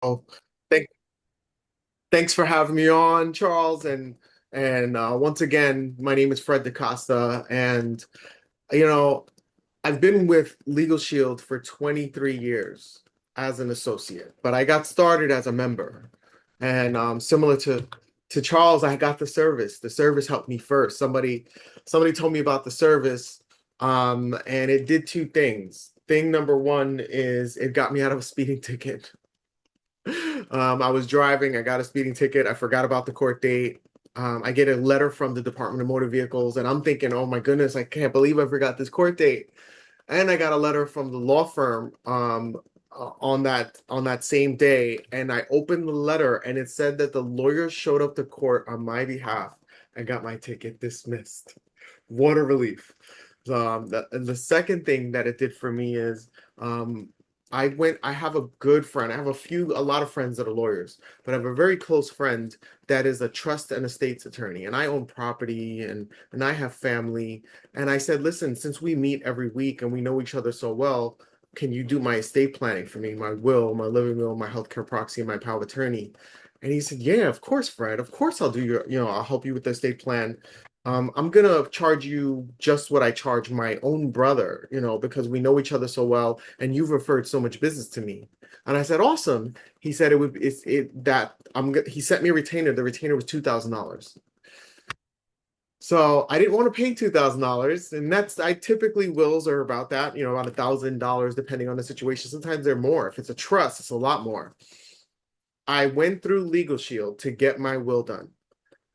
Oh, thank, thanks for having me on, Charles. And once again, my name is Fred DaCosta, and you know, I've been with LegalShield for 23 years as an associate, but I got started as a member. And similar to Charles, I got the service. The service helped me first. Somebody told me about the service, and it did two things. Thing number one is it got me out of a speeding ticket. I was driving, I got a speeding ticket, I forgot about the court date. I get a letter from the Department of Motor Vehicles, and I'm thinking, oh my goodness, I can't believe I forgot this court date. And I got a letter from the law firm on that same day, and I opened the letter, and it said that the lawyer showed up to court on my behalf and got my ticket dismissed. What a relief. The second thing that it did for me is I have a good friend. I have a lot of friends that are lawyers, but I have a very close friend that is a trust and estates attorney, and I own property and I have family. And I said, listen, since we meet every week and we know each other so well, can you do my estate planning for me, my will, my living will, my healthcare proxy, and my power of attorney? And he said, yeah, of course, Fred. Of course I'll do I'll help you with the estate plan. I'm gonna charge you just what I charge my own brother, because we know each other so well, and you've referred so much business to me. And I said, awesome. He said it's it that he sent me a retainer. The retainer was $2,000. So I didn't want to pay $2,000, and I typically wills are about that, about $1,000 depending on the situation. Sometimes they're more. If it's a trust, it's a lot more. I went through Legal Shield to get my will done.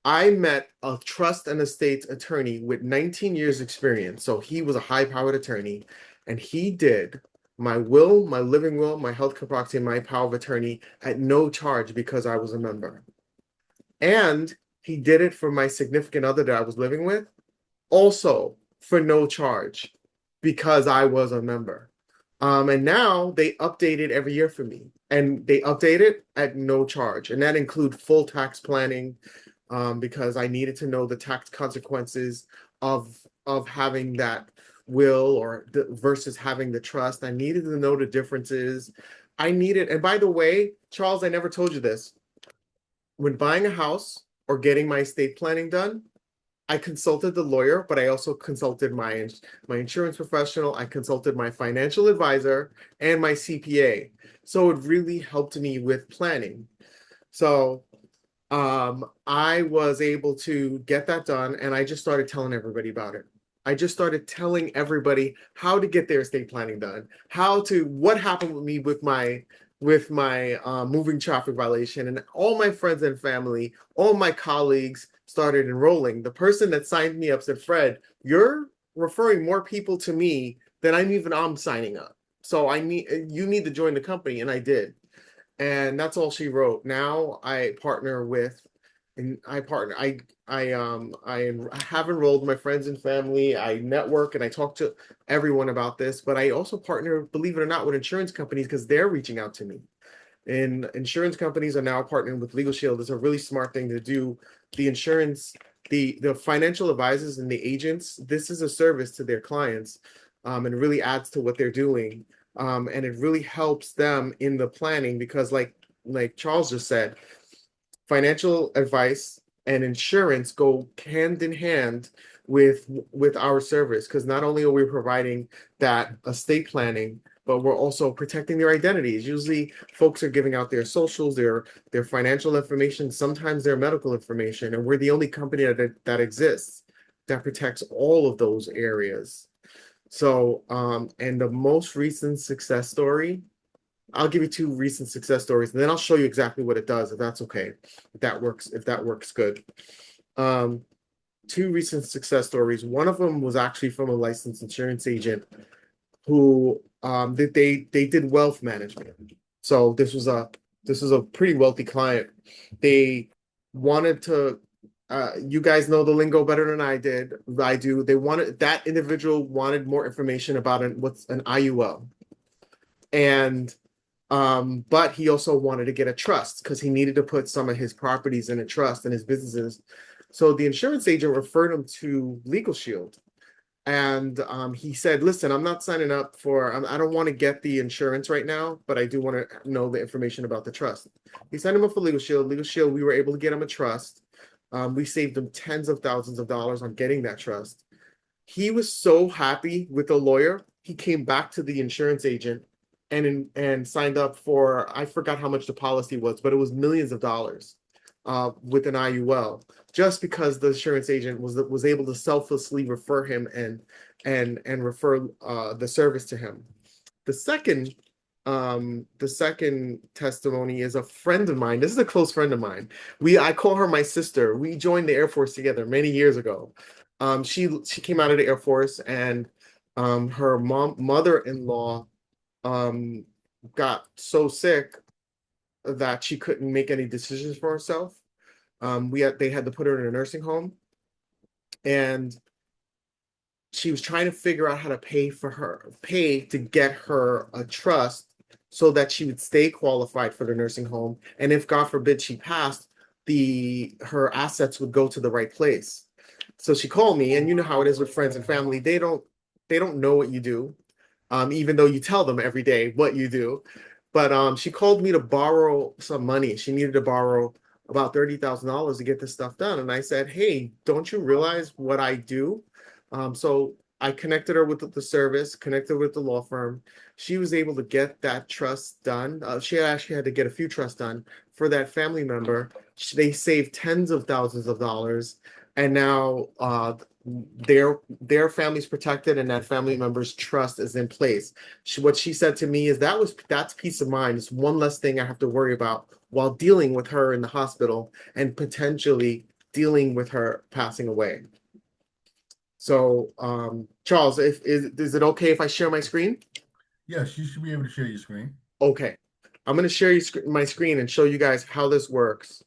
I met a trust and estates attorney with 19 years experience. So he was a high-powered attorney, and he did my will, my living will, my health proxy, and my power of attorney at no charge because I was a member. And he did it for my significant other that I was living with, also for no charge because I was a member. And now they update it every year for me, and they update it at no charge, and that include full tax planning, because I needed to know the tax consequences of having that will versus having the trust. I needed to know the differences. And by the way, Charles, I never told you this. When buying a house or getting my estate planning done, I consulted the lawyer, but I also consulted my insurance professional. I consulted my financial advisor and my CPA. So it really helped me with planning. So I was able to get that done, and I just started telling everybody about it. I just started telling everybody how to get their estate planning done, what happened with me with my moving traffic violation, and all my friends and family, all my colleagues started enrolling. The person that signed me up said, "Fred, you're referring more people to me than I'm signing up. So you need to join the company," and I did. And that's all she wrote. Now I partner with, and I partner. I have enrolled my friends and family. I network and I talk to everyone about this. But I also partner, believe it or not, with insurance companies because they're reaching out to me. And insurance companies are now partnering with Legal Shield. It's a really smart thing to do. The insurance, the financial advisors and the agents. This is a service to their clients, and it really adds to what they're doing. And it really helps them in the planning because, like Charles just said, financial advice and insurance go hand in hand with our service because not only are we providing that estate planning, but we're also protecting their identities. Usually folks are giving out their socials, their financial information, sometimes their medical information, and we're the only company that exists that protects all of those areas. So, and the most recent success story, I'll give you two recent success stories, and then I'll show you exactly what it does, if that's okay. If that works good. Um, Two recent success stories. One of them was actually from a licensed insurance agent who they did wealth management. So this was a pretty wealthy client. They wanted to you guys know the lingo better than I do. That individual wanted more information about what's an IUL. And but he also wanted to get a trust because he needed to put some of his properties in a trust and his businesses. So the insurance agent referred him to Legal Shield. And he said, listen, I'm not signing up for, I don't want to get the insurance right now, but I do want to know the information about the trust. He signed him up for LegalShield. LegalShield, we were able to get him a trust. We saved him tens of thousands of dollars on getting that trust. He was so happy with the lawyer. He came back to the insurance agent and signed up for, I forgot how much the policy was, but it was millions of dollars with an IUL, just because the insurance agent was able to selflessly refer him and refer the service to him. The second testimony is a friend of mine. This is a close friend of mine. I call her my sister. We joined the Air Force together many years ago. She came out of the Air Force, and her mother-in-law um got so sick that she couldn't make any decisions for herself. They had to put her in a nursing home, and she was trying to figure out how to pay to get her a trust so that she would stay qualified for the nursing home. And if God forbid she passed, her assets would go to the right place. So she called me, and you know how it is with friends and family. They don't know what you do, even though you tell them every day what you do. But she called me to borrow some money. She needed to borrow about $30,000 to get this stuff done. And I said, hey, don't you realize what I do? So I connected her with the service, connected with the law firm. She was able to get that trust done. She actually had to get a few trusts done for that family member. They saved tens of thousands of dollars, and now their family's protected, and that family member's trust is in place. What she said to me is that's peace of mind. It's one less thing I have to worry about while dealing with her in the hospital and potentially dealing with her passing away. So, Charles, is it okay if I share my screen? Yes, you should be able to share your screen. Okay, I'm going to share my screen and show you guys how this works.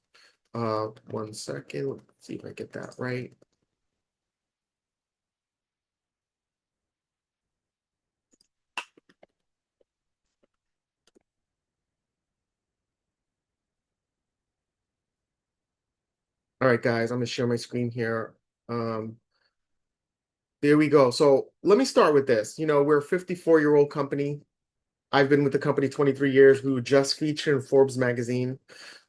1 second. Let's see if I get that right. All right, guys, I'm going to share my screen here. Um, there we go. So let me start with this. We're a 54-year-old company. I've been with the company 23 years. We were just featured in Forbes magazine.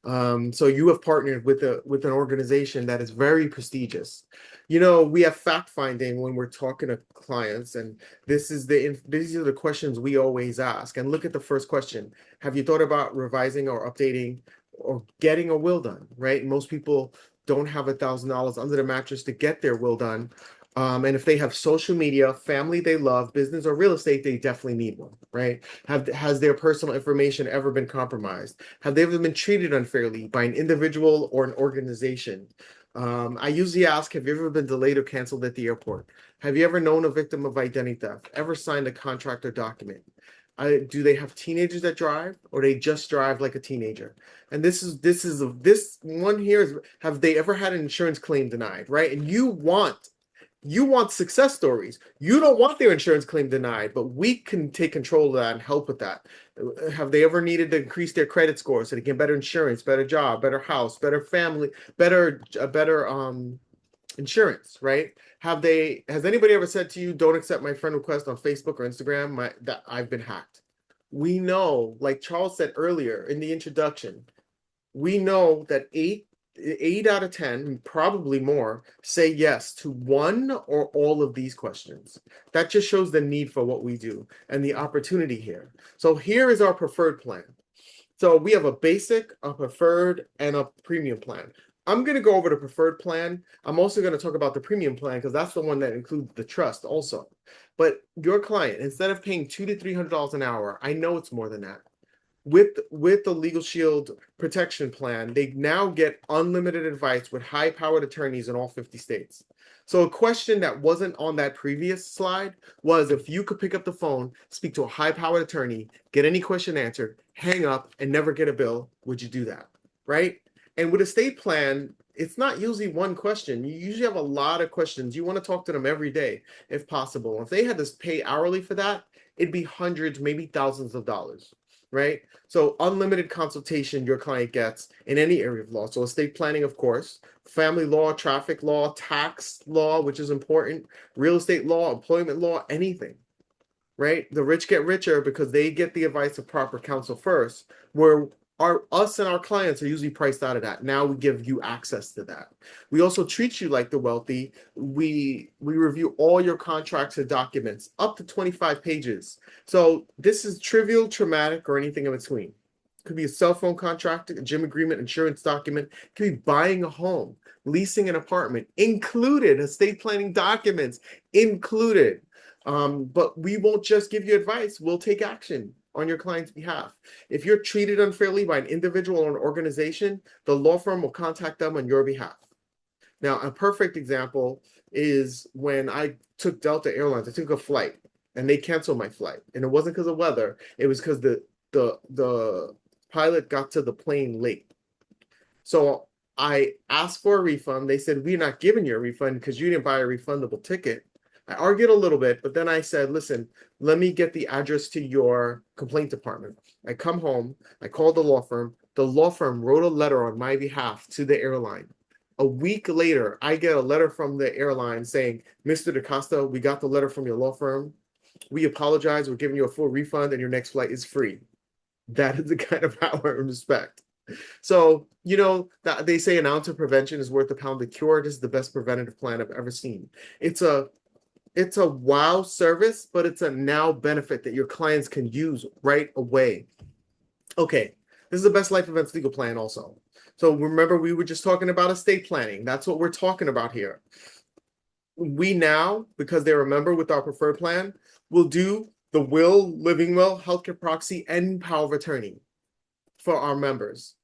So you have partnered with an organization that is very prestigious. We have fact finding when we're talking to clients, and these are the questions we always ask. And look at the first question: have you thought about revising or updating or getting a will done? Right? Most people don't have $1,000 under the mattress to get their will done. And if they have social media, family they love, business or real estate, they definitely need one, right? Has their personal information ever been compromised? Have they ever been treated unfairly by an individual or an organization? I usually ask, have you ever been delayed or canceled at the airport? Have you ever known a victim of identity theft? Ever signed a contract or document? Do they have teenagers that drive, or they just drive like a teenager? And this one here is, have they ever had an insurance claim denied, right? And you want success stories. You don't want their insurance claim denied, but we can take control of that and help with that. Have they ever needed to increase their credit score so they get better insurance, better job, better house, better family, better insurance, right? Has anybody ever said to you, don't accept my friend request on Facebook or Instagram, that I've been hacked? We know, like Charles said earlier in the introduction, we know that eight out of 10, probably more, say yes to one or all of these questions. That just shows the need for what we do and the opportunity here. So here is our preferred plan. So we have a basic, a preferred, and a premium plan. I'm going to go over the preferred plan. I'm also going to talk about the premium plan because that's the one that includes the trust also. But your client, instead of paying $200 to $300 an hour, I know it's more than that. With the LegalShield protection plan, they now get unlimited advice with high-powered attorneys in all 50 states. So a question that wasn't on that previous slide was, if you could pick up the phone, speak to a high-powered attorney, get any question answered, hang up, and never get a bill, would you do that? Right? And with a state plan, it's not usually one question. You usually have a lot of questions. You want to talk to them every day, if possible. If they had to pay hourly for that, it'd be hundreds, maybe thousands of dollars, right? So unlimited consultation your client gets in any area of law. So estate planning, of course, family law, traffic law, tax law, which is important, real estate law, employment law, anything, right? The rich get richer because they get the advice of proper counsel first, where our us and our clients are usually priced out of that. Now we give you access to that. We also treat you like the wealthy. We review all your contracts and documents up to 25 pages. So this is trivial, traumatic, or anything in between. It could be a cell phone contract, a gym agreement, insurance document. It could be buying a home, leasing an apartment, included estate planning documents, included. But we won't just give you advice, we'll take action on your client's behalf. If you're treated unfairly by an individual or an organization, the law firm will contact them on your behalf. Now, a perfect example is when I took Delta Airlines. I took a flight and they canceled my flight. And it wasn't because of weather, it was because the pilot got to the plane late. So I asked for a refund. They said, we're not giving you a refund because you didn't buy a refundable ticket. I argued a little bit, but then I said, listen, let me get the address to your complaint department. I come home, I called the law firm. The law firm wrote a letter on my behalf to the airline. A week later, I get a letter from the airline saying, Mr. DaCosta, we got the letter from your law firm. We apologize. We're giving you a full refund and your next flight is free. That is the kind of power and respect. So, that they say an ounce of prevention is worth a pound of cure. This is the best preventative plan I've ever seen. It's a wow service, but it's a now benefit that your clients can use right away. Okay, this is the best life events legal plan also. So remember, we were just talking about estate planning. That's what we're talking about here. We now, because they remember with our preferred plan, will do the will, living will, healthcare proxy, and power of attorney for our members.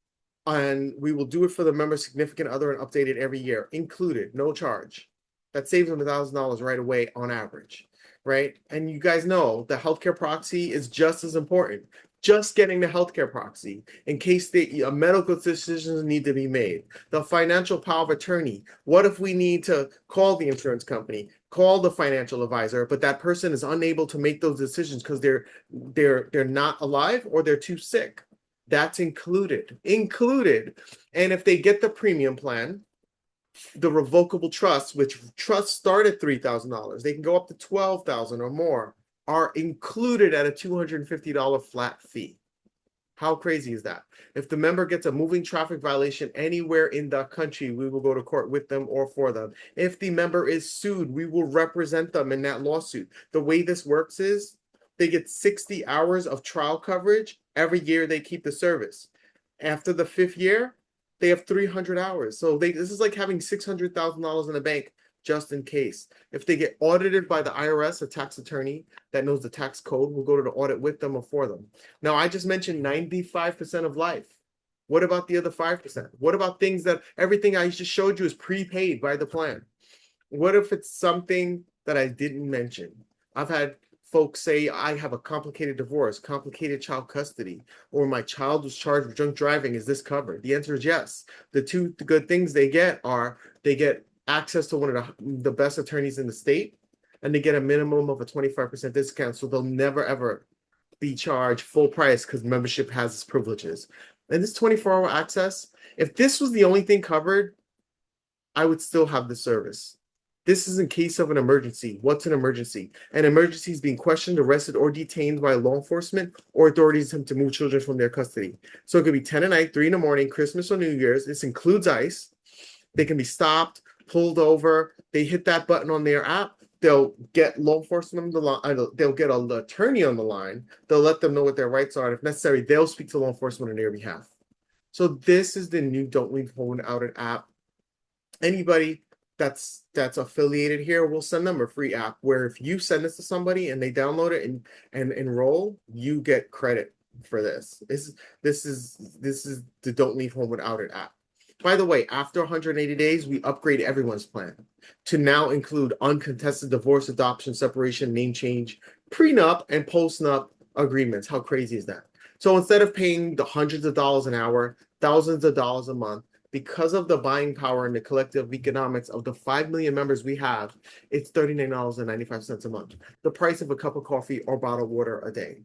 And we will do it for the member's significant other and update it every year, included, no charge. That saves them $1,000 right away on average, right? And you guys know the healthcare proxy is just as important. Just getting the healthcare proxy in case medical decisions need to be made. The financial power of attorney. What if we need to call the insurance company, call the financial advisor, but that person is unable to make those decisions because they're not alive or they're too sick? That's included. And if they get the premium plan, the revocable trusts, which trusts start at $3,000, they can go up to $12,000 or more, are included at a $250 flat fee. How crazy is that? If the member gets a moving traffic violation anywhere in the country, we will go to court with them or for them. If the member is sued, we will represent them in that lawsuit. The way this works is they get 60 hours of trial coverage every year they keep the service. After the 5th year, they have 300 hours. So this is like having $600,000 in the bank just in case. If they get audited by the IRS, a tax attorney that knows the tax code, will go to the audit with them or for them. Now, I just mentioned 95% of life. What about the other 5%? What about things that everything I just showed you is prepaid by the plan? What if it's something that I didn't mention? I've had folks say, I have a complicated divorce, complicated child custody, or my child was charged with drunk driving. Is this covered? The answer is yes. The two good things they get are they get access to one of the best attorneys in the state, and they get a minimum of a 25% discount. So they'll never, ever be charged full price because membership has its privileges. And this 24-hour access, if this was the only thing covered, I would still have the service. This is in case of an emergency. What's an emergency? An emergency is being questioned, arrested, or detained by law enforcement or authorities to move children from their custody. So it could be 10 at night, 3 in the morning, Christmas or New Year's. This includes ICE. They can be stopped, pulled over. They hit that button on their app. They'll get law enforcement on the line. They'll get an attorney on the line. They'll let them know what their rights are. And if necessary, they'll speak to law enforcement on their behalf. So this is the new Don't Leave Home Without an app. Anybody that's affiliated here, we'll send them a free app where if you send this to somebody and they download it and enroll, you get credit for this. This is the Don't Leave Home Without It app. By the way, after 180 days, we upgrade everyone's plan to now include uncontested divorce, adoption, separation, name change, prenup, and post-nup agreements. How crazy is that? So instead of paying the hundreds of dollars an hour, thousands of dollars a month, because of the buying power and the collective economics of the 5 million members we have, it's $39.95 a month, the price of a cup of coffee or bottled water a day.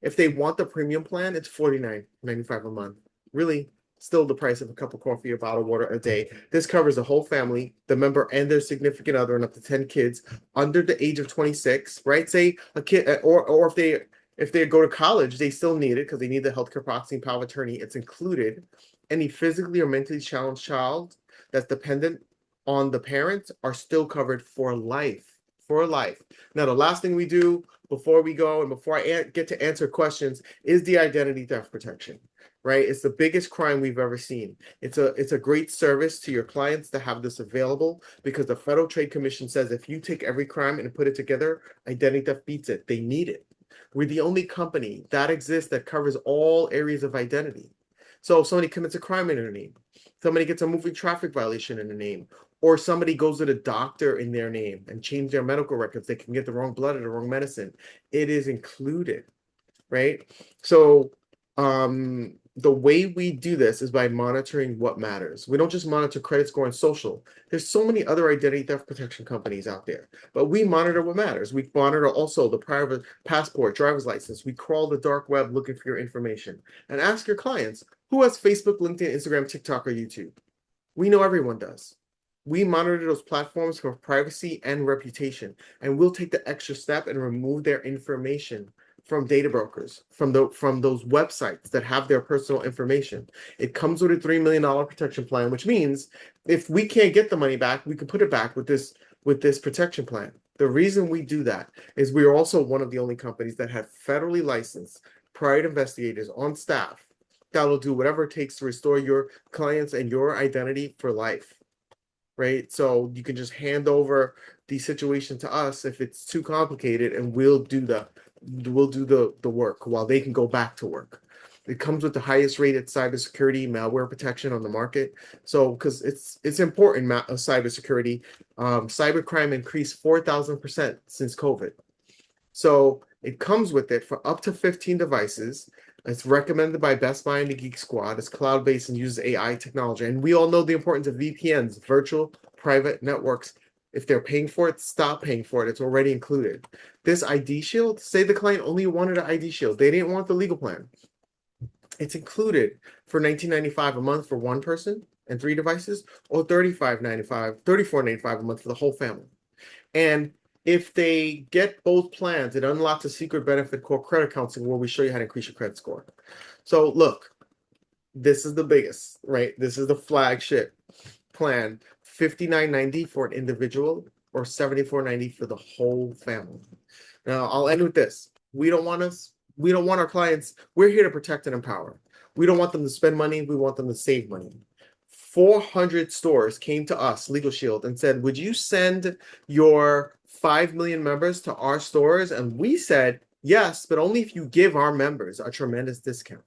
If they want the premium plan, it's $49.95 a month. Really, still the price of a cup of coffee or bottled water a day. This covers the whole family, the member and their significant other, and up to 10 kids under the age of 26, right? Say a kid, or if they go to college, they still need it because they need the healthcare proxy and power of attorney. It's included. Any physically or mentally challenged child that's dependent on the parents are still covered for life. For life. Now, the last thing we do before we go and before I get to answer questions is the identity theft protection, right? It's the biggest crime we've ever seen. It's a great service to your clients to have this available because the Federal Trade Commission says if you take every crime and put it together, identity theft beats it. They need it. We're the only company that exists that covers all areas of identity. So if somebody commits a crime in their name, somebody gets a moving traffic violation in their name, or somebody goes to the doctor in their name and change their medical records, they can get the wrong blood or the wrong medicine. It is included, right? So the way we do this is by monitoring what matters. We don't just monitor credit score and social. There's so many other identity theft protection companies out there, but we monitor what matters. We monitor also the private passport, driver's license. We crawl the dark web looking for your information and ask your clients who has Facebook, LinkedIn, Instagram, TikTok, or YouTube. We know everyone does. We monitor those platforms for privacy and reputation, and we'll take the extra step and remove their information from data brokers, from those websites that have their personal information. It comes with a $3 million protection plan, which means if we can't get the money back, we can put it back with this protection plan. The reason we do that is we are also one of the only companies that have federally licensed private investigators on staff that will do whatever it takes to restore your clients and your identity for life. Right? So you can just hand over the situation to us if it's too complicated, and we'll do the work while they can go back to work. It comes with the highest rated cybersecurity malware protection on the market. So because it's important, cybersecurity, cybercrime increased 4,000% since COVID. So it comes with it for up to 15 devices. It's recommended by Best Buy and the Geek Squad. It's cloud-based and uses AI technology. And we all know the importance of VPNs, virtual private networks. If they're paying for it, stop paying for it. It's already included. This ID Shield, say the client only wanted an ID Shield. They didn't want the legal plan. It's included for $19.95 a month for one person and 3 devices, or $34.95 a month for the whole family. And if they get both plans, it unlocks a secret benefit called credit counseling, where we show you how to increase your credit score. So look, this is the biggest, right? This is the flagship plan. $59.90 for an individual or $74.90 for the whole family. Now I'll end with this. We don't want our clients, we're here to protect and empower. We don't want them to spend money, we want them to save money. 400 stores came to us, LegalShield, and said, would you send your 5 million members to our stores? And we said, yes, but only if you give our members a tremendous discount.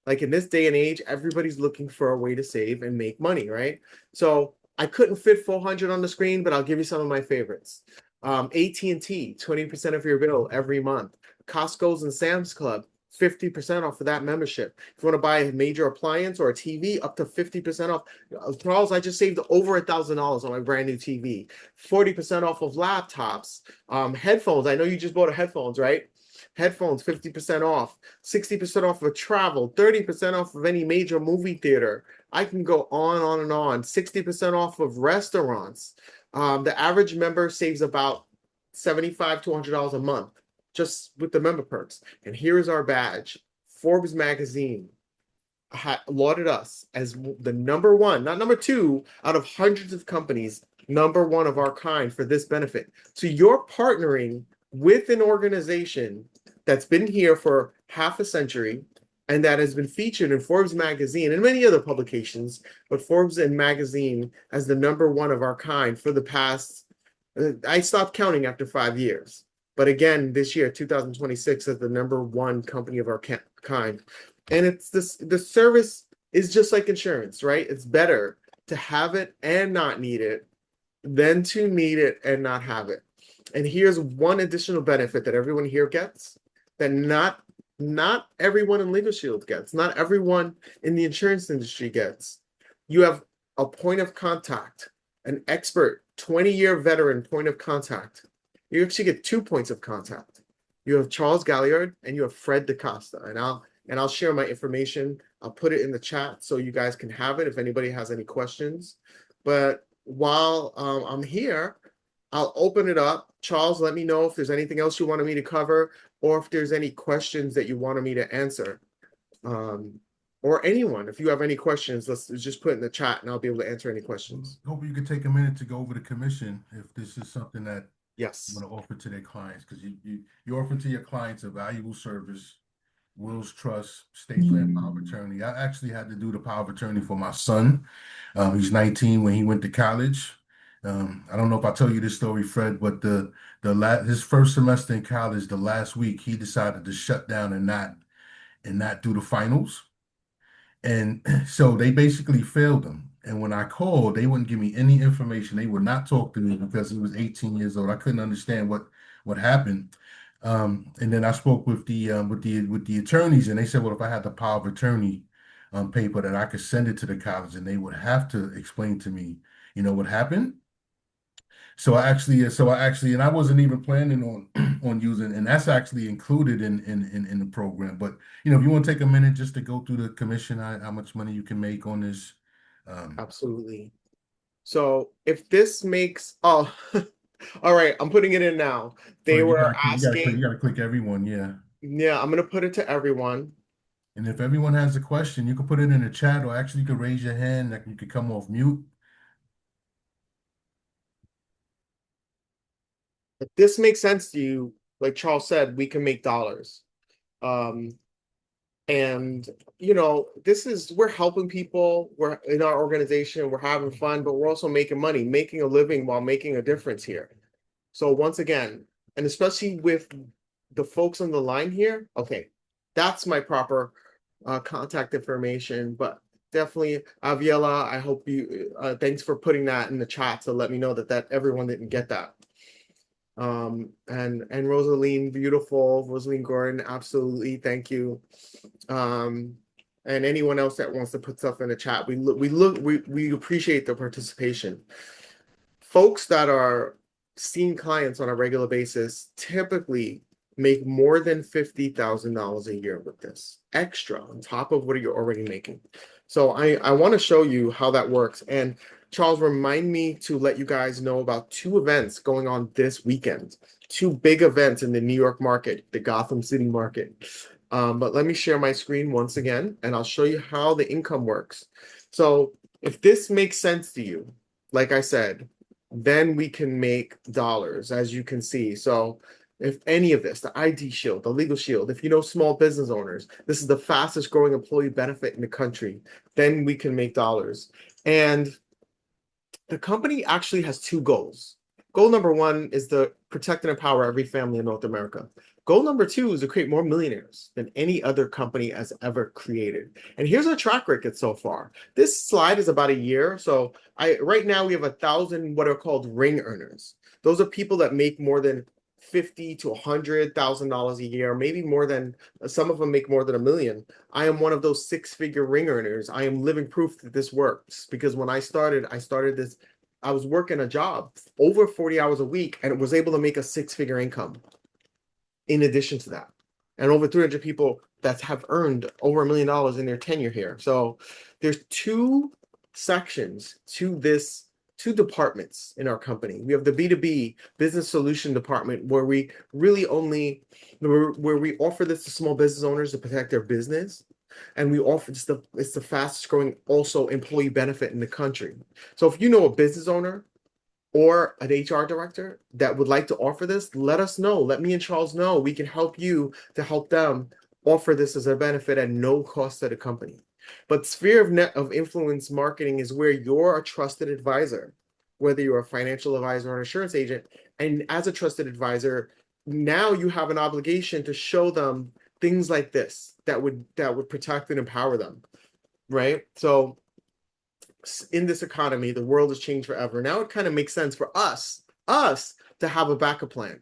Like in this day and age, everybody's looking for a way to save and make money, right? So I couldn't fit 400 on the screen, but I'll give you some of my favorites. AT&T, 20% of your bill every month. Costco's and Sam's Club, 50% off of that membership. If you want to buy a major appliance or a TV, up to 50% off. Charles, I just saved over $1,000 on my brand new TV. 40% off of laptops. Headphones. I know you just bought headphones, right? Headphones, 50% off. 60% off of travel. 30% off of any major movie theater. I can go on and on. 60% off of restaurants. The average member saves about $75 to $100 a month just with the member perks. And here is our badge. Forbes magazine lauded us as the number one, not number two, out of hundreds of companies, number one of our kind for this benefit. So you're partnering with an organization that's been here for half a century and that has been featured in Forbes magazine and many other publications, but Forbes and magazine as the number one of our kind for the past, I stopped counting after 5 years. But again, this year, 2026, as the number one company of our kind. And it's this, the service is just like insurance, right? It's better to have it and not need it than to need it and not have it. And here's one additional benefit that everyone here gets that not everyone in LegalShield gets, not everyone in the insurance industry gets. You have a point of contact, an expert, 20-year veteran point of contact. You actually get 2 points of contact. You have Charles Galliard and you have Fred DaCosta. And I'll share my information. I'll put it in the chat so you guys can have it if anybody has any questions. But while I'm here, I'll open it up. Charles, let me know if there's anything else you wanted me to cover or if there's any questions that you wanted me to answer. Um, or anyone, if you have any questions, let's just put it in the chat and I'll be able to answer any questions. Hope you could take a minute to go over the commission if this is something that you Yes, want to offer to their clients, because you offer to your clients a valuable service, wills, trust, state plan, power of attorney. I actually had to do the power of attorney for my son. He's 19 when he went to college. I don't know if I tell you this story, Fred, but his first semester in college, the last week, he decided to shut down and not do the finals. And so they basically failed him. And when I called, they wouldn't give me any information. They would not talk to me because he was 18 years old. I couldn't understand what happened. And then I spoke with the attorneys, and they said, well, if I had the power of attorney paper, that I could send it to the college, and they would have to explain to me, what happened. And I wasn't even planning on on using, and that's actually included in the program. But if you want to take a minute just to go through the commission, how much money you can make on this. Um, absolutely. So if this makes, oh, all right, I'm putting it in now. so They you were gotta click, asking, you gotta click everyone, yeah. yeah, I'm gonna put it to everyone. And if everyone has a question, you can put it in the chat, or actually you can raise your hand. Like you could come off mute. If this makes sense to you, like Charles said, we can make dollars. Um, and this is we're helping people. We're in our organization, we're having fun, but we're also making money, making a living while making a difference here. So once again, and especially with the folks on the line here, okay, that's my proper contact information. But definitely, Aviela, I hope you. Thanks for putting that in the chat to let me know that everyone didn't get that. And Rosaline, beautiful, Rosaline Gordon, absolutely, thank you. And anyone else that wants to put stuff in the chat, we appreciate the participation. Folks that are seeing clients on a regular basis typically make more than $50,000 a year with this extra on top of what you're already making. So I want to show you how that works. And Charles, remind me to let you guys know about two events going on this weekend, two big events in the New York market, the Gotham City market. But let me share my screen once again, and I'll show you how the income works. So if this makes sense to you, like I said, then we can make dollars, as you can see. So if any of this, the ID Shield, the Legal Shield, if you know small business owners, this is the fastest growing employee benefit in the country, then we can make dollars. And the company actually has two goals. Goal number one is to protect and empower every family in North America. Goal number two is to create more millionaires than any other company has ever created. And here's our track record so far. This slide is about a year. So right now we have 1,000 what are called ring earners. Those are people that make more than 50 to $100,000 a year, maybe more than some of them make more than a million. I am one of those six-figure ring earners. I am living proof that this works because when I started this. I was working a job over 40 hours a week and was able to make a six-figure income in addition to that. And over 300 people that have earned over $1 million in their tenure here. So there's two sections to this, two departments in our company. We have the B2B business solution department where we really only where we offer this to small business owners to protect their business. And we offer it's the fastest growing also employee benefit in the country. So if you know a business owner or an HR director that would like to offer this, let us know. Let me and Charles know. We can help you to help them offer this as a benefit at no cost to the company. But sphere of influence marketing is where you're a trusted advisor, whether you're a financial advisor or an insurance agent. And as a trusted advisor, now you have an obligation to show them things like this that would protect and empower them, right? So in this economy, the world has changed forever. Now it kind of makes sense for us to have a backup plan,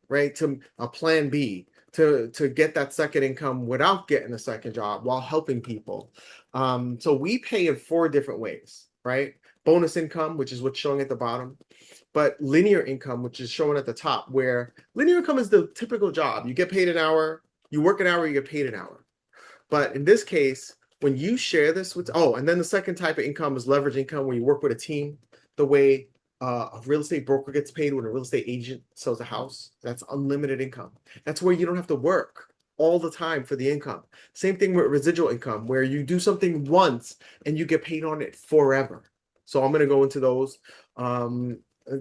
right? To a plan B to get that second income without getting a second job while helping people. So we pay in four different ways, right? bonus income, which is what's showing at the bottom, but linear income, which is shown at the top, where linear income is the typical job. You get paid an hour, you work an hour, you get paid an hour. But in this case, when you share this with, oh, and then the second type of income is leverage income, where you work with a team, the way a real estate broker gets paid when a real estate agent sells a house. That's unlimited income. That's where you don't have to work all the time for the income. Same thing with residual income, where you do something once and you get paid on it forever. So I'm going to go into those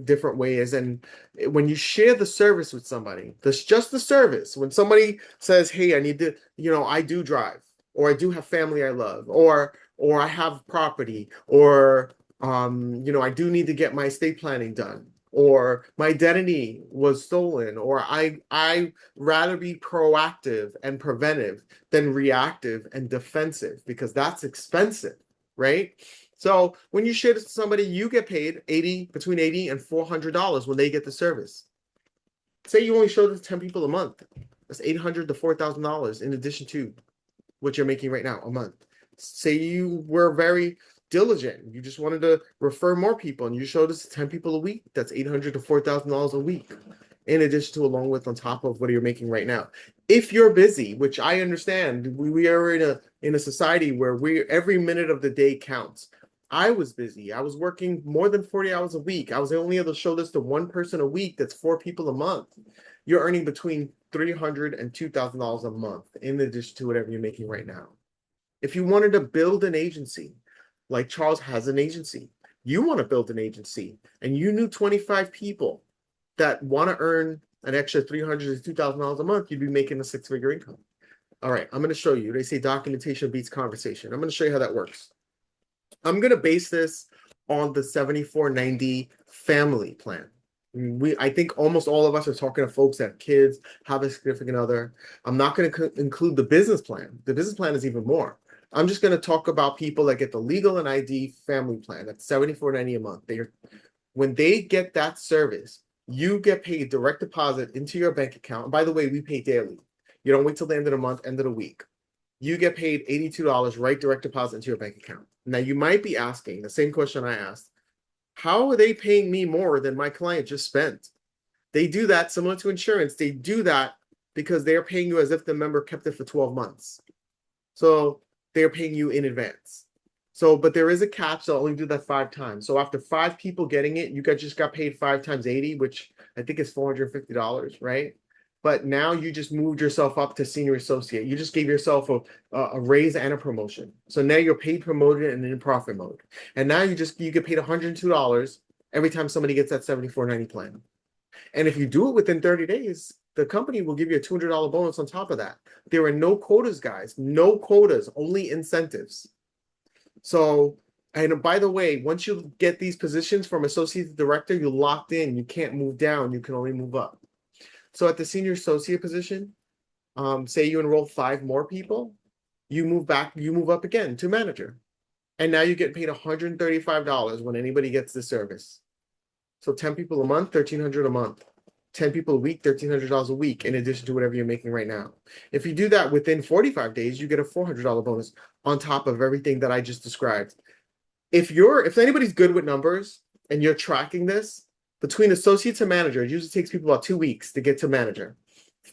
different ways. And when you share the service with somebody, that's just the service. When somebody says, "Hey, I need to, I do drive, or I do have family I love, or I have property, or I do need to get my estate planning done, or my identity was stolen, or I rather be proactive and preventive than reactive and defensive because that's expensive, right? So when you share this to somebody, you get paid between $80 and $400 when they get the service. Say you only show this to 10 people a month. That's $800 to $4,000 in addition to what you're making right now a month. Say you were very diligent. You just wanted to refer more people and you showed this to 10 people a week. That's $800 to $4,000 a week in addition to along with on top of what you're making right now. If you're busy, which I understand, we are in a society where every minute of the day counts. I was busy. I was working more than 40 hours a week. I was only able to show this to one person a week. That's 4 people a month. You're earning between $300 and $2,000 a month in addition to whatever you're making right now. If you wanted to build an agency, like Charles has an agency, you want to build an agency, and you knew 25 people that want to earn an extra $300 to $2,000 a month, you'd be making a six-figure income. All right, I'm going to show you. They say documentation beats conversation. I'm going to show you how that works. I'm going to base this on the 7490 family plan. I think almost all of us are talking to folks that have kids, have a significant other. I'm not going to include the business plan. The business plan is even more. I'm just going to talk about people that get the legal and ID family plan. That's $74.90 a month. When they get that service, you get paid direct deposit into your bank account. And by the way, we pay daily. You don't wait till the end of the month, end of the week. You get paid $82 right direct deposit into your bank account. Now, you might be asking the same question I asked. How are they paying me more than my client just spent? They do that similar to insurance. They do that because they're paying you as if the member kept it for 12 months. So they're paying you in advance. So, but there is a catch. They'll only do that 5 times. So after 5 people getting it, you just got paid 5 times 80, which I think is $450, right? But now you just moved yourself up to senior associate. You just gave yourself a raise and a promotion. So now you're paid, promoted, and in profit mode. And now you get paid $102 every time somebody gets that 7490 plan. And if you do it within 30 days, the company will give you a $200 bonus on top of that. There are no quotas, guys. No quotas, only incentives. So, and by the way, once you get these positions from associate to director, you're locked in. You can't move down. You can only move up. So at the senior associate position, say you enroll 5 more people, you move up again to manager. And now you get paid $135 when anybody gets the service. So 10 people a month, $1,300 a month. 10 people a week, $1,300 a week, in addition to whatever you're making right now. If you do that within 45 days, you get a $400 bonus on top of everything that I just described. If anybody's good with numbers and you're tracking this, between associate to manager, it usually takes people about 2 weeks to get to manager.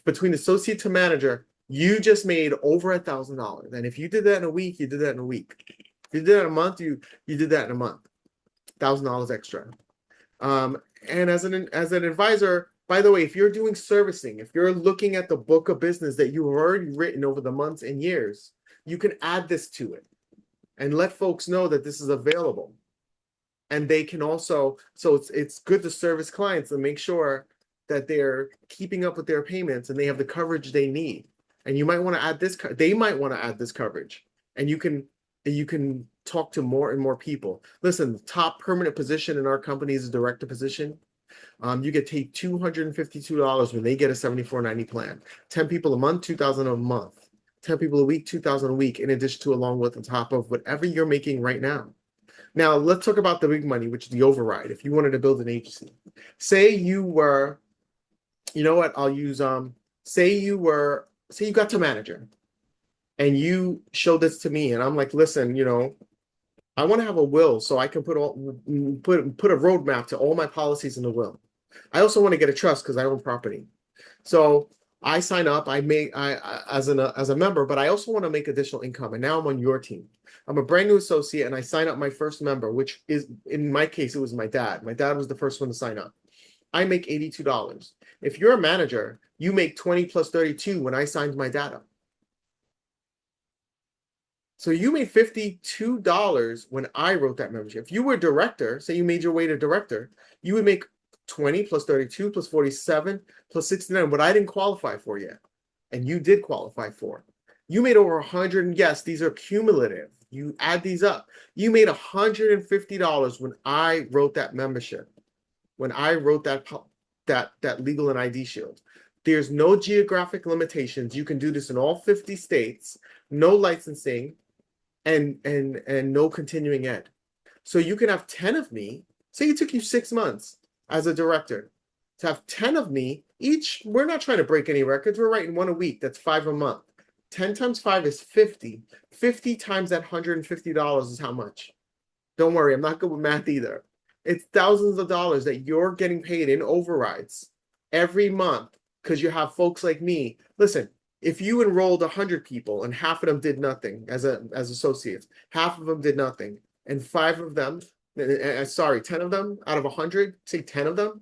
Between associate to manager, you just made over $1,000. And if you did that in a week, you did that in a week. If you did that in a month, you did that in a month. $1,000 extra. And as an advisor, by the way, if you're doing servicing, if you're looking at the book of business that you've already written over the months and years, you can add this to it and let folks know that this is available. And they can also, so it's good to service clients and make sure that they're keeping up with their payments and they have the coverage they need. And you might want to add this, they might want to add this coverage. And you can talk to more and more people. Listen, the top permanent position in our company is a director position. You get paid $252 when they get a 7490 plan. 10 people a month, $2,000 a month. 10 people a week, $2,000 a week, in addition to along with on top of whatever you're making right now. Now, let's talk about the big money, which is the override. If you wanted to build an agency, say you were, you know what, I'll use, say you got to manager and you showed this to me and I'm like, listen, I want to have a will so I can put a roadmap to all my policies in the will. I also want to get a trust because I own property. So I sign up, as a member, but I also want to make additional income. And now I'm on your team. I'm a brand new associate and I sign up my first member, which is in my case, it was my dad. My dad was the first one to sign up. I make $82. If you're a manager, you make 20 plus 32 when I signed my dad up. So you made $52 when I wrote that membership. If you were a director, say you made your way to director, you would make 20 plus 32 plus 47 plus 69, what I didn't qualify for yet. And you did qualify for. You made over 100, and yes, these are cumulative. You add these up. You made $150 when I wrote that membership, when I wrote that legal and ID shield. There's no geographic limitations. You can do this in all 50 states, no licensing, and no continuing ed. So you can have 10 of me. Say it took you 6 months as a director to have 10 of me each. We're not trying to break any records. We're writing one a week. That's 5 a month. 10 times 5 is 50. 50 times that $150 is how much? Don't worry, I'm not good with math either. It's thousands of dollars that you're getting paid in overrides every month because you have folks like me. Listen, if you enrolled 100 people and half of them did nothing as associates, half of them did nothing, and 5 of them, sorry, 10 of them out of 100, say 10 of them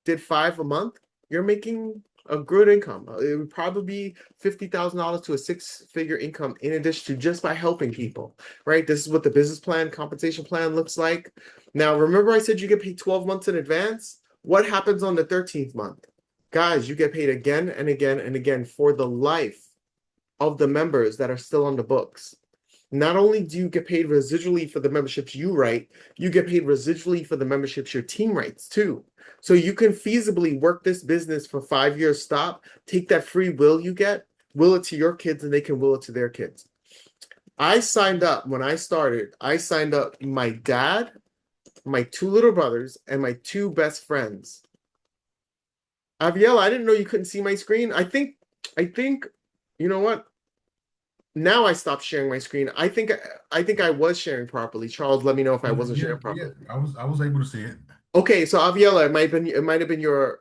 did 5 a month, you're making a good income. It would probably be $50,000 to a six-figure income in addition to just by helping people, right? This is what the business plan, compensation plan looks like. Now, remember I said you get paid 12 months in advance? What happens on the 13th month? Guys, you get paid again and again and again for the life of the members that are still on the books. Not only do you get paid residually for the memberships you write, you get paid residually for the memberships your team writes too. So you can feasibly work this business for 5 years, stop, take that free will you get, will it to your kids, and they can will it to their kids. I signed up when I started, I signed up my dad, my 2 little brothers, and my 2 best friends. Aviel, I didn't know you couldn't see my screen. I think, you know what? Now I stopped sharing my screen. I think I was sharing properly. Charles, let me know if I wasn't Yeah, sharing yeah, properly. I was able to see it. Okay, so Aviela, it might have been your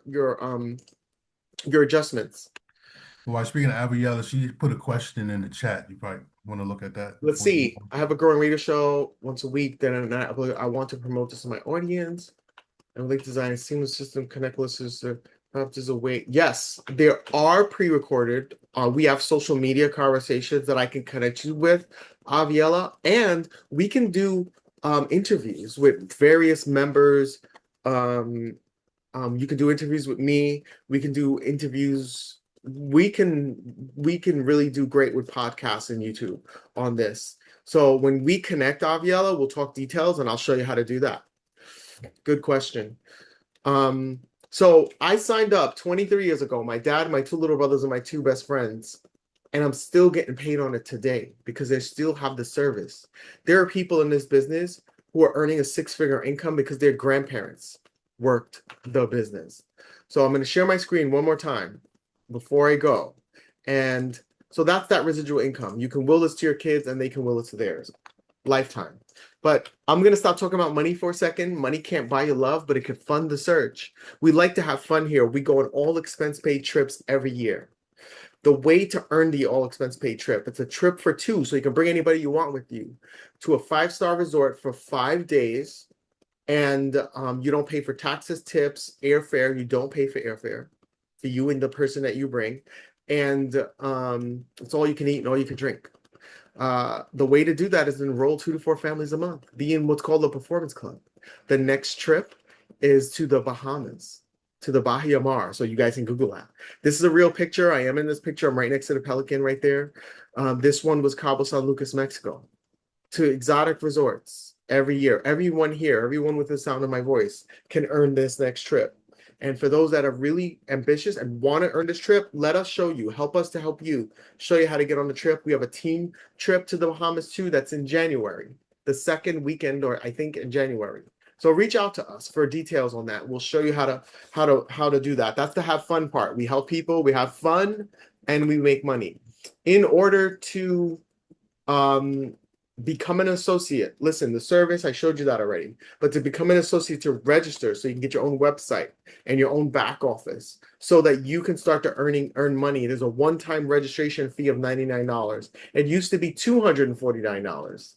adjustments. Well, speaking of Abiella, she put a question in the chat. You probably want to look at that Let's before you. see. I have a growing radio show once a week. Then I want to promote this to my audience. I would like to design a seamless system, connect listeners to perhaps there's a way. Yes, there are pre-recorded. We have social media conversations that I can connect you with, Aviela, and we can do interviews with various members. Um, you can do interviews with me. We can do interviews. We can really do great with podcasts and YouTube on this. So when we connect, Aviela, we'll talk details and I'll show you how to do that. Good question. Um, so I signed up 23 years ago. My dad, my 2 little brothers, and my 2 best friends, and I'm still getting paid on it today because they still have the service. There are people in this business who are earning a six-figure income because their grandparents worked the business. So I'm going to share my screen one more time before I go. And so that's that residual income. You can will this to your kids and they can will it to theirs. Lifetime. But I'm going to stop talking about money for a second. Money can't buy you love, but it can fund the search. We like to have fun here. We go on all expense paid trips every year. The way to earn the all expense paid trip, it's a trip for 2, so you can bring anybody you want with you to a 5-star resort for 5 days. And you don't pay for taxes, tips, airfare. You don't pay for airfare for you and the person that you bring. And it's all you can eat and all you can drink. The way to do that is enroll 2 to 4 families a month. Be in what's called a performance club. The next trip is to the Bahamas, to the Bahia Mar. So you guys can Google that. This is a real picture. I am in this picture. I'm right next to the Pelican right there. This one was Cabo San Lucas, Mexico. To exotic resorts every year. Everyone here, everyone with the sound of my voice can earn this next trip. And for those that are really ambitious and want to earn this trip, let us show you. Help us to help you. Show you how to get on the trip. We have a team trip to the Bahamas too. That's in January, the second weekend, or I think in January. So reach out to us for details on that. We'll show you how to do that. That's the have fun part. We help people, we have fun, and we make money. In order to um Become an associate. Listen, the service, I showed you that already. But to become an associate, to register so you can get your own website and your own back office so that you can start to earn money. There's a one-time registration fee of $99. It used to be $249.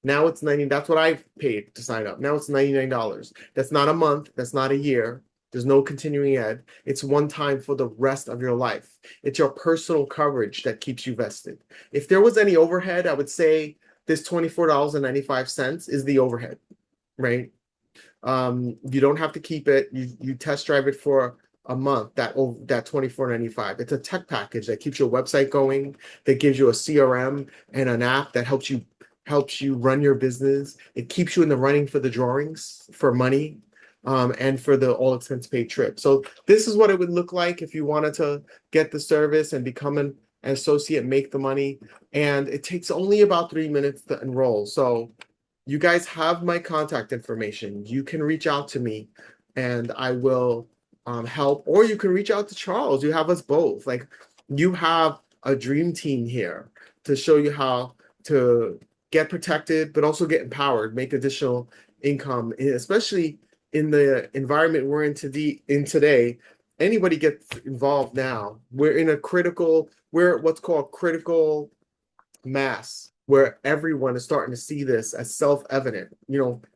Now it's 90. That's what I've paid to sign up. Now it's $99. That's not a month. That's not a year. There's no continuing ed. It's one time for the rest of your life. It's your personal coverage that keeps you vested. If there was any overhead, I would say this $24.95 is the overhead, right? You don't have to keep it. You test drive it for a month. That 24.95. It's a tech package that keeps your website going, that gives you a CRM and an app that helps you run your business. It keeps you in the running for the drawings for money, and for the all expense paid trip. So this is what it would look like if you wanted to get the service and become an associate, make the money. And it takes only about 3 minutes to enroll. So you guys have my contact information. You can reach out to me and I will help, or you can reach out to Charles. You have us both. Like, you have a dream team here to show you how to get protected, but also get empowered, make additional income, especially in the environment we're in today. Anybody gets involved now. We're what's called critical mass, where everyone is starting to see this as self-evident.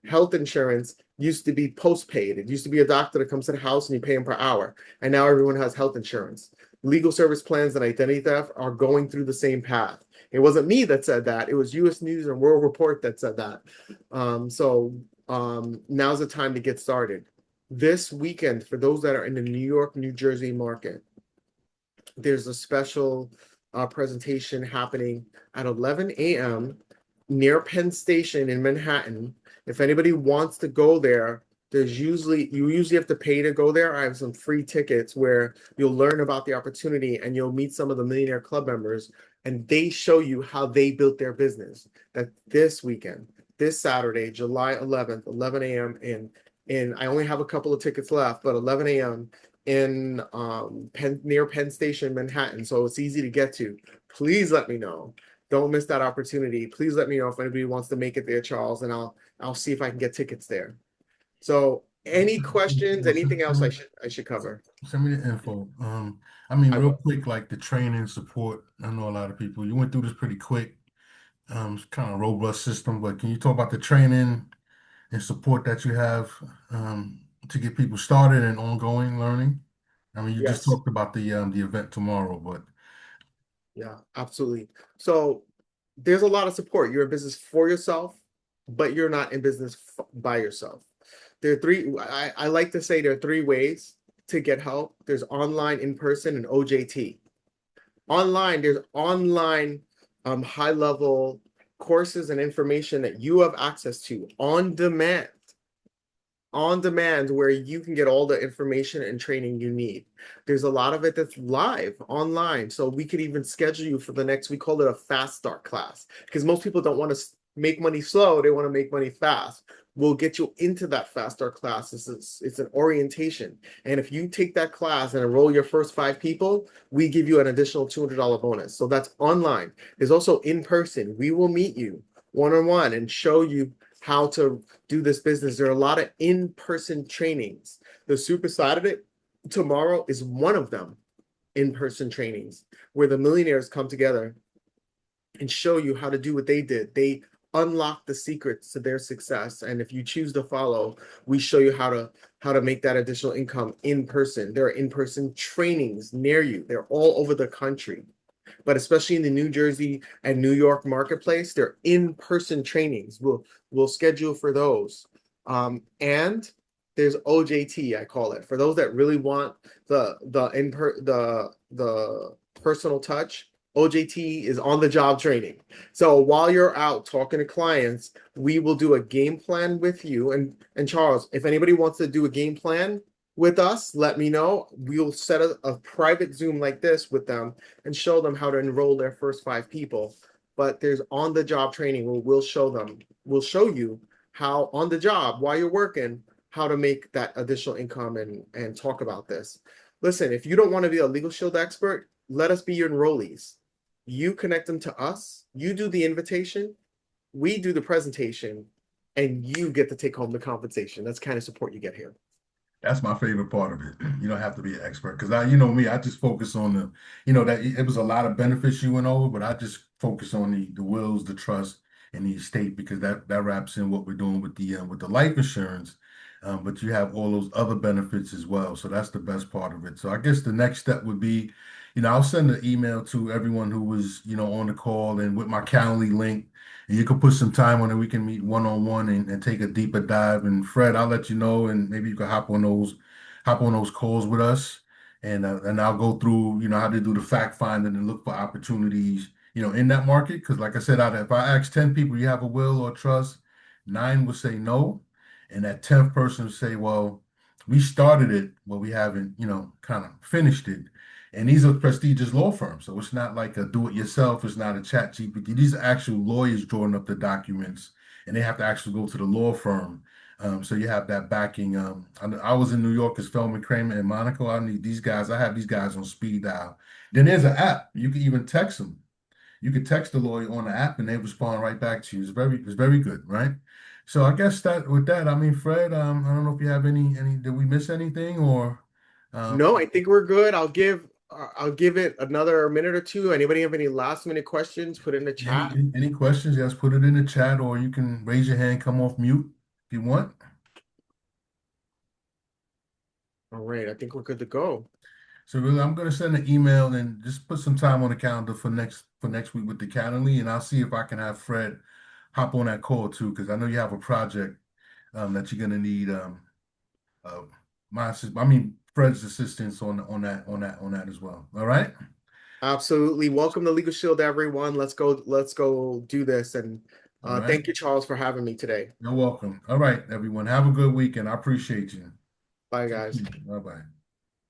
Health insurance used to be post-paid. It used to be a doctor that comes to the house and you pay him per hour. And now everyone has health insurance. Legal service plans and identity theft are going through the same path. It wasn't me that said that. It was US News and World Report that said that. Now's the time to get started. This weekend, for those that are in the New York, New Jersey market, there's a special presentation happening at 11 a.m. near Penn Station in Manhattan. If anybody wants to go there, you usually have to pay to go there. I have some free tickets where you'll learn about the opportunity and you'll meet some of the Millionaire Club members, and they show you how they built their business. That this weekend, this Saturday, July 11th, 11 a.m. in I only have a couple of tickets left, but 11 a.m. in near Penn Station, Manhattan, so it's easy to get to. Please let me know. Don't miss that opportunity. Please let me know if anybody wants to make it there, Charles, and I'll see if I can get tickets there. So, any questions? Well, Anything else I should cover? send me the info. I mean, I real will. quick, like the training support. I know a lot of people. You went through this pretty quick. It's kind of robust system, but can you talk about the training and support that you have to get people started and ongoing learning? I mean, you just Yes. talked about the event tomorrow, but Yeah, absolutely. So there's a lot of support. You're in business for yourself, but you're not in business by yourself. There are three, I like to say there are three ways to get help. There's online, in person, and OJT. Online, there's online high level courses and information that you have access to on demand, where you can get all the information and training you need. There's a lot of it that's live online. So we could even schedule you for the next, we call it a fast start class, because most people don't want to make money slow. They want to make money fast. We'll get you into that fast start class. It's an orientation. And if you take that class and enroll your first 5 people, we give you an additional $200 bonus. So that's online. There's also in person. We will meet you one-on-one and show you how to do this business. There are a lot of in-person trainings. The super side of it tomorrow is one of them, in-person trainings, where the millionaires come together and show you how to do what they did. They unlock the secrets to their success. And if you choose to follow, we show you how to make that additional income in person. There are in-person trainings near you. They're all over the country. But especially in the New Jersey and New York marketplace, they're in-person trainings. We'll schedule for those. And there's OJT, I call it, for those that really want the personal touch. OJT is on the job training. So while you're out talking to clients, we will do a game plan with you. And Charles, if anybody wants to do a game plan with us, let me know. We'll set a private Zoom like this with them and show them how to enroll their first 5 people. But there's on the job training where we'll show you how on the job while you're working, how to make that additional income and talk about this. Listen, if you don't want to be a LegalShield expert, let us be your enrollees. You connect them to us, you do the invitation, We do the presentation, and you get to take home the compensation. That's the kind of support you get here. That's my favorite part of it. You don't have to be an expert because you know me, I just focus on that it was a lot of benefits you went over, but I just focus on the wills, the trust, and the estate because that wraps in what we're doing with the life insurance. But you have all those other benefits as well, so that's the best part of it. So I guess the next step would be, I'll send an email to everyone who was on the call and with my Calendly link. And you can put some time on it. We can meet one on one and take a deeper dive. And Fred, I'll let you know, and maybe you can hop on those calls with us, and I'll go through how to do the fact finding and look for opportunities in that market. Because like I said, if I ask 10 people, you have a will or trust, nine will say no, and that 10th person will say, well, we started it, but we haven't kind of finished it. And these are prestigious law firms. So it's not like a do-it-yourself. It's not a chat GPT. These are actual lawyers drawing up the documents, and they have to actually go to the law firm. So you have that backing. I was in New York as Feldman Kramer and Monaco. I need these guys. I have these guys on speed dial. Then there's an app. You can even text them. You can text the lawyer on the app, and they respond right back to you. It's very good, right? So I guess that with that, I mean, Fred, I don't know if you have any. Did we miss anything or? Um, No, I think we're good. I'll give it another minute or two. Anybody have any last minute questions? Put it in the chat. Any questions? Yes, put it in the chat, or you can raise your hand, come off mute if you want. All right, I think we're good to go. So really, I'm gonna send an email and just put some time on the calendar for next week with the Calendly, and I'll see if I can have Fred hop on that call too, because I know you have a project that you're gonna need uh, I mean Fred's assistance on that as well. All right, Absolutely. Welcome to Legal Shield, everyone. Let's go do this. And all right. thank you, Charles, for having me today. You're welcome. All right, everyone. Have a good weekend. I appreciate you. Bye, Take guys. care. Bye bye.